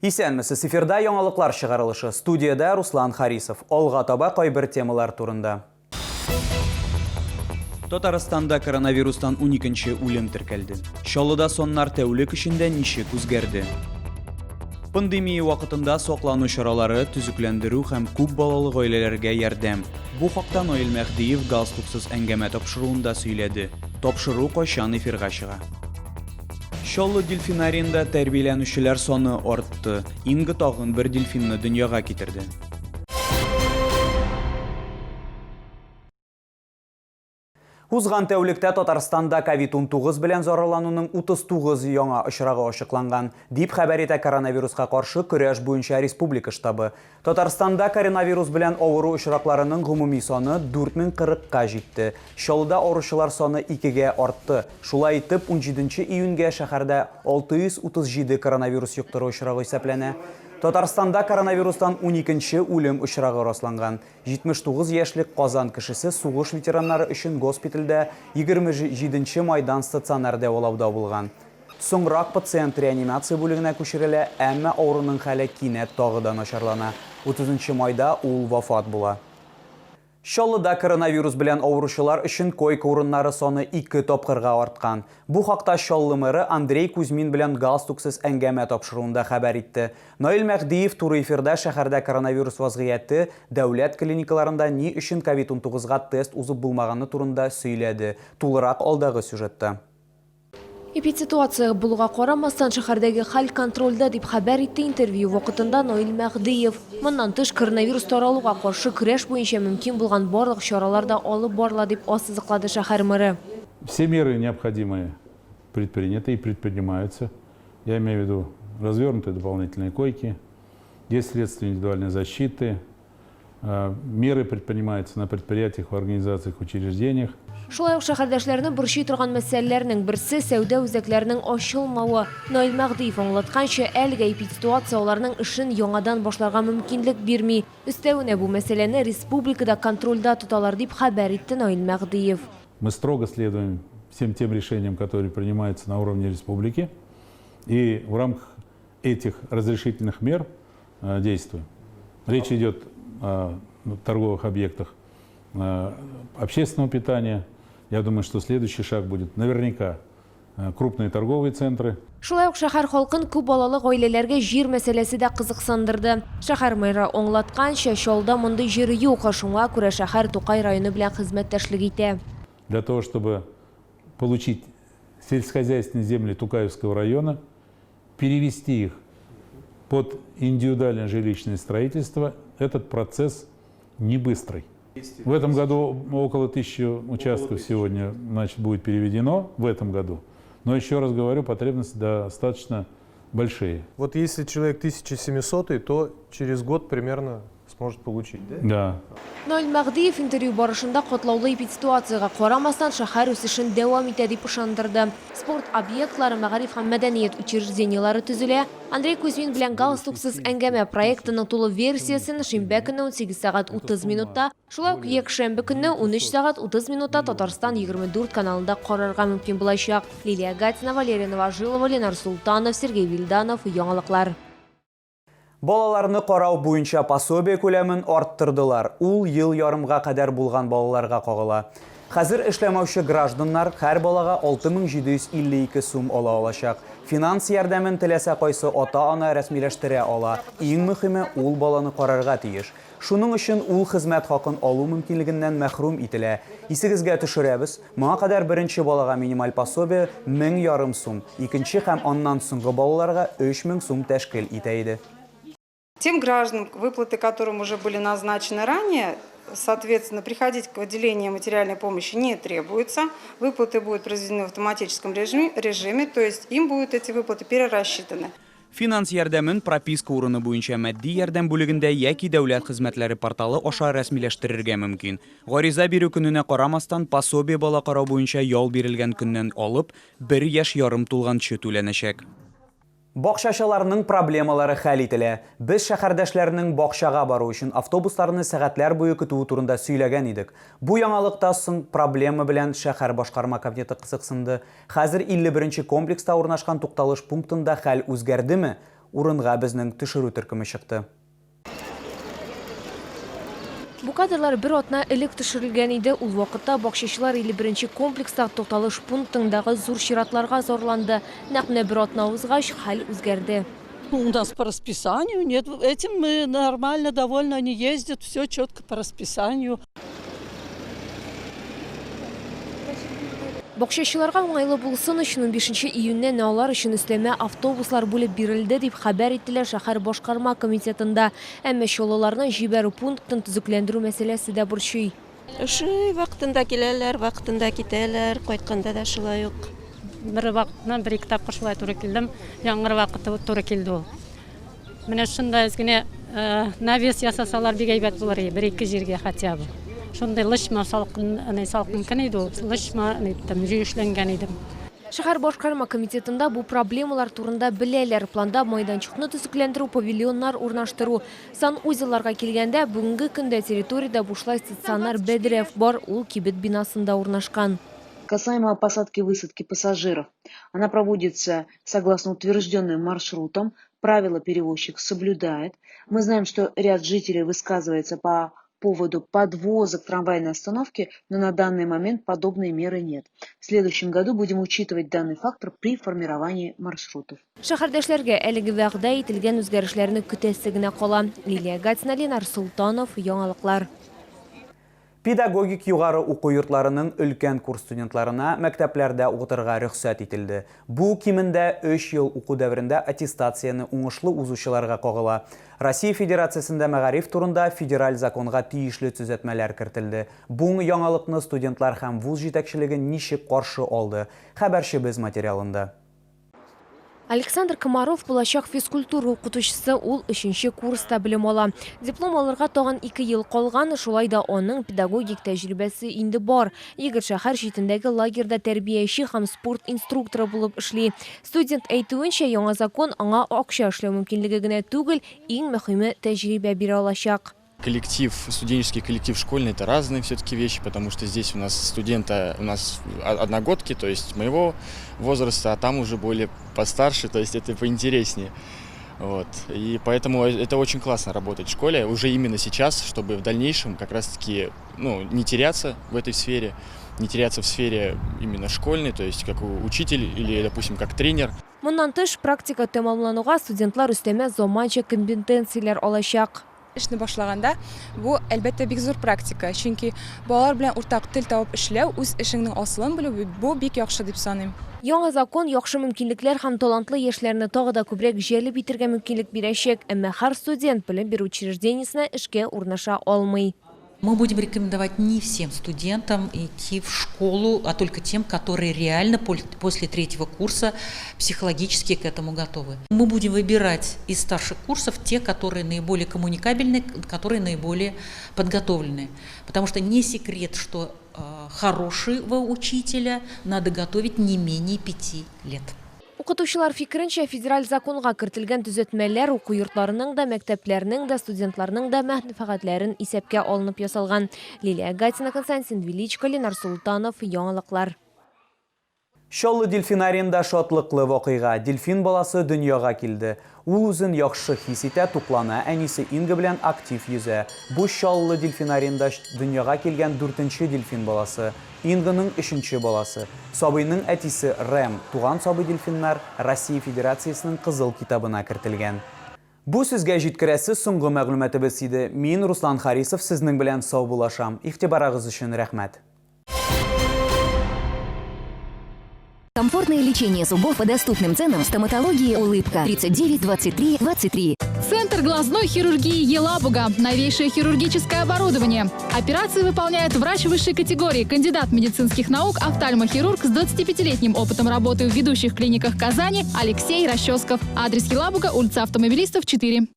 Исәнмесез, эфирда яңалыклар чыгарылышы. Студияда Руслан Харисов. Алга таба кайбер темалар турында. Татарстанда коронавирустан 12-нче үлем теркәлде. Чаллыда соннар тәүлек эчендә ничек үзгәрде? Пандемия вакытында саклану чаралары, төзекләндерү һәм күп балалы гаиләләргә ярдәм. Бу хакта Наил Мәхдиев галстуксыз әңгәмә тапшыруында сөйләде. Тапшыру кайчан эфирга чыга? Чаллы дельфинарийында тәрбияләнүчеләр саны артты. Инга тагын бер дельфинны дөньяга китерде. Узган тәүлектә Татарстанда COVID-19 белән зарарлануның 39 яңа очрагы ачыкланган, дип хәбәр итә коронавируска каршы көрәш буенча республика штабы. Татарстанда коронавирус белән авыру очракларының гомуми саны 4040-ка җитте. Чаллыда авыручылар саны 2-гә артты. Шулай итеп, 17 июньгә шәһәрдә 637 коронавирус юктыру очрагы исәпләнә. Татарстанда коронавирустан 12-нче үлем очрагы расланган. 79 яшьлек Казан кешесе сугыш ветераннары өчен госпитальдә 27 майдан стационар дәвалауда булган. Соңрак пациент реанимация бүлегенә күчерелә, әмма авыруның хәле кинәт тагы да начарлана. 30 майда ул вафат була. Чаллыда коронавирус белән авыручылар өчен койка урыннары саны 2 тапкырга арткан. Бу хакта Чаллы мэры Андрей Кузьмин белән галстуксыз әңгәмә тапшыруында хәбәр итте. Наил Мәхдиев туры эфирда шәһәрдә коронавирус вазгыяте дәүләт клиникаларында ни өчен COVID-19-га тест узып булмаганы турында сөйләде. Тулырак алдагы сюжетта. Эпидситуация булуга карамастан шәһәрдәге хәл контрольдә дип хәбәр итте интервью вакытында Наил Мәхдиев. Моннан тыш коронавирус таралуга каршы көрәш буенча мөмкин булган барлык чараларда алып барыла дип ассызыклады шәһәр мэры. Все меры необходимые предприняты и предпринимаются. Я имею в виду развернутые дополнительные койки, есть средства индивидуальной защиты, меры предпринимаются на предприятиях, в организациях, учреждениях. Шулай ук шәһәрдәшләрне борчый торган мәсьәләләрнең берсе сәүдә үзәкләренең ачылмавы. Наил Мәхдиев аңлатканча, әлегә эпидситуация аларның эшен яңадан башларга мөмкинлек бирми. Өстәвенә бу мәсьәләне республикада контрольдә тоталар дип хәбәр итте Наил Мәхдиев. Мы строго следуем всем тем решениям, которые принимаются на уровне республики, и в рамках этих разрешительных мер действуем. Речь идет о торговых объектах общественного питания. Я думаю, что следующий шаг будет наверняка крупные торговые центры. Шулай ук шәһәр халкын күп балалы гаиләләргә җир мәсьәләсе дә кызыксындырды. Шәһәр мэры аңлатканча, Чаллыда мондый җир юк, шуңа күрә шәһәр Тукай районы белән хезмәттәшлек итә. Для того, чтобы получить сельскохозяйственные земли Тукаевского района, перевести их под индивидуальное жилищное строительство, этот процесс не быстрый. В этом году около 1000 участков сегодня будет переведено, в этом году. Но еще раз говорю, потребности достаточно большие. Вот если человек 1700, то через год примерно сможет получить, да? Да. Наил Мәхдиев интервью барышында катлаулы эпидситуацияга карамастан шәһәр үсешен дәвам итә дип ышандырды. Спорт объектлары, мәгариф һәм мәдәният учреждениелары төзелә. Андрей Кузьмин белән галстуксыз әңгәмә проектының тулы версиясын шимбә көнне 18 сәгать 30 минутта, шулай ук якшәмбе көнне 13 сәгать 30 минутта Татарстан 24 каналында карарга мөмкин булачак. Лилия Гатина, Валерия Новожилова, Ленар Султанов, Сергей Вильданов, яңалыклар. Балаларны карау буенча пособие күләмен арттырдылар. Ул ел ярымга кадәр булган балаларга кагыла. Хәзер эшләмәүче гражданнар һәр балага 6752 сум ала алачак. Финанс ярдәмен теләсә кайсы ата-ана рәсмиләштерә ала. Иң мөһиме, ул баланы карарга тиеш. Шуның өчен ул хезмәт хакын алу мөмкинлегеннән мәхрүм ителә. Исегезгә төшерәбез, моңа кадәр беренче балага минималь пособие 1000 сум, икенче һәм аннан соңгы балаларга 3000 сум тәшкил итә иде. Тем гражданам, выплаты которым уже были назначены ранее, соответственно, приходить к отделению материальной помощи не требуется. Выплаты будут произведены в автоматическом режиме, то есть им будут эти выплаты перерасчитаны. Финанс ярдәмен прописка урыны буенча матди ярдәм бүлегендә яки дәүләт хезмәтләре порталы аша рәсмиләштерергә мөмкин. Гариза бирү көненә карамастан пособие бала карау буенча ял бирелгән көннән алып 1 яшь ярым тулганчы түләнәчәк. Бакчачыларның проблемалары хәл ителә. Без шәһәрдәшләрнең бакчага бару өчен автобусларны сәгатьләр буе көтүе турында сөйләгән идек. Бу яңалыкта соң проблема белән шәһәр башкарма кабинеты кызыксынды. Хәзер 51-нче комплекста урнашкан тукталыш пунктында хәл үзгәрдеме? урынга безнең төшерү төркеме чыкты. Бу кадрлар бер атна элек төшерелгән иде. Ул вакытта бакчачылар 51-нче комплекста тукталыш пунктындагы зур чиратларга зорланды. Нәкъ менә бер атна узгач хәл үзгәрде. У нас по расписанию нет. Этим мы нормально, довольно они ездят, все четко по расписанию. Бакчачыларга уңайлы булсын өчен 15 июньнән алар өчен өстәмә автобуслар бүлеп бирелде дип хәбәр иттеләр шәһәр башкарма комитетында. Әмма чолаларны җибәрү пунктын төзекләндерү мәсьәләсе дә борчый. Вакытында киләләр, вакытында китәләр, кайтканда да шулай ук. Бер вакытнан бер ике тапкыр шулай туры килдем. Яңгыр вакыты туры килде ул. Менә шунда генә навес ясасалар бик әйбәт булыр иде, бер-ике җиргә хотя бы. Шундай лышма салкын көн иде ул. Лышма җыешләнгән иде. Шәһәр башкарма комитетында бу проблемалар турында беләләр. Планда майданчыкны төзекләндерү, павильоннар урнаштыру. Сан-узелларга килгәндә бүгенге көндә территориядә бушлай стационар Бедрев бар, ул кибет бинасында урнашкан. Касаемо посадки-высадки пассажиров, она проводится согласно утвержденным маршрутам, правила перевозчик соблюдает. Мы знаем, что ряд жителей высказывается по поводу подвозок трамвайной остановки, но на данный момент подобной меры нет. В следующем году будем учитывать данный фактор при формировании маршрутов. Шәһәрдәшләргә әлеге вәгъдә ителгән үзгәрешләрне көтәсе генә кала. Лилия Гатина, Ленар Султанов, Яңалыклар. Педагогик югары уку йортларының өлкән курс студентларына мәктәпләрдә укытырга рөхсәт ителде. Бу кимендә 3 ел уку дәверендә аттестацияны уңышлы узучыларга кагыла. Россия Федерациясендә мәгариф турында федераль законга тиешле төзәтмәләр кертелде. Бу яңалыкны студентлар һәм вуз җитәкчелеге ничек каршы алды? Хәбәрчебез материалында. Александр Комаров булачак физкультура укытучысы, ул 3-нче курста белем ала. Диплом алырга тагын 2 ел калган, шулай да аның педагогик тәҗрибәсе инде бар. Егет шәһәр читендәге лагерда тәрбияче һәм спорт инструкторы булып эшли. Студент әйтүенчә, яңа закон аңа акча эшләү мөмкинлеге генә түгел, иң мөһиме тәҗрибә бирә алачак. Коллектив, студенческий коллектив школьный – это разные все-таки вещи, потому что здесь у нас у нас одногодки, то есть моего возраста, а там уже более постарше, то есть это поинтереснее. Вот. И поэтому это очень классно работать в школе уже именно сейчас, чтобы в дальнейшем как раз-таки не теряться в этой сфере, не теряться в сфере именно школьной, то есть как учитель или, допустим, как тренер. Моннан тыш практика тәмамлануга студентлар өстәмә заманча компетенцияләр алачак. Эшне башлаганда бу әлбәттә бик зур практика, чөнки балалар белән уртак тел табып эшләү, үз эшеңнең асылын белү бу бик яхшы дип саныйм. Яңа закон яхшы мөмкинлекләр һәм талантлы яшьләрне тагы да күбрәк җәлеп итәргә мөмкинлек бирәчәк, әмма һәр студент белем бирү учреждениесенә эшкә урнаша алмый. Мы будем рекомендовать не всем студентам идти в школу, а только тем, которые реально после 3-го курса психологически к этому готовы. Мы будем выбирать из старших курсов те, которые наиболее коммуникабельны, которые наиболее подготовлены. Потому что не секрет, что хорошего учителя надо готовить не менее 5 лет. Укытучылар фикеренчә, федераль законга кертелгән төзәтмәләр уку йортларының да, мәктәпләрнең да, студентларның да мәнфәгатьләрен исәпкә алынып ясалган. Лилия Гатина, Константин Величко, Ленар Султанов, Яңалыклар. Шоллы дельфинариенда шатлыклы вакыйга. Дельфин баласы дөньяга килде. Ул үзен яхшы хис итә, туклана, әнисе Инга белән актив йөзә. Бу Шоллы дельфинариенда дөньяга килгән 4-нче дельфин баласы. Ингының 3-нче баласы. Сабыйның әтисе Рэм, туган сабый дельфиннар Россия Федерациясының кызыл китабына кертелгән. Бу сүзгә җиткерәсе соңгы мәгълүматыбыз иде. Мин Руслан Харисов сезнең белән сау булашам. Игътибарыгыз өчен рәхмәт. Комфортное лечение зубов по доступным ценам. Стоматология «Улыбка». 39 23 23. Центр глазной хирургии «Елабуга». Новейшее хирургическое оборудование. Операции выполняет врач высшей категории, кандидат медицинских наук, офтальмохирург с 25-летним опытом работы в ведущих клиниках Казани Алексей Расческов. Адрес Елабуга, улица Автомобилистов, 4.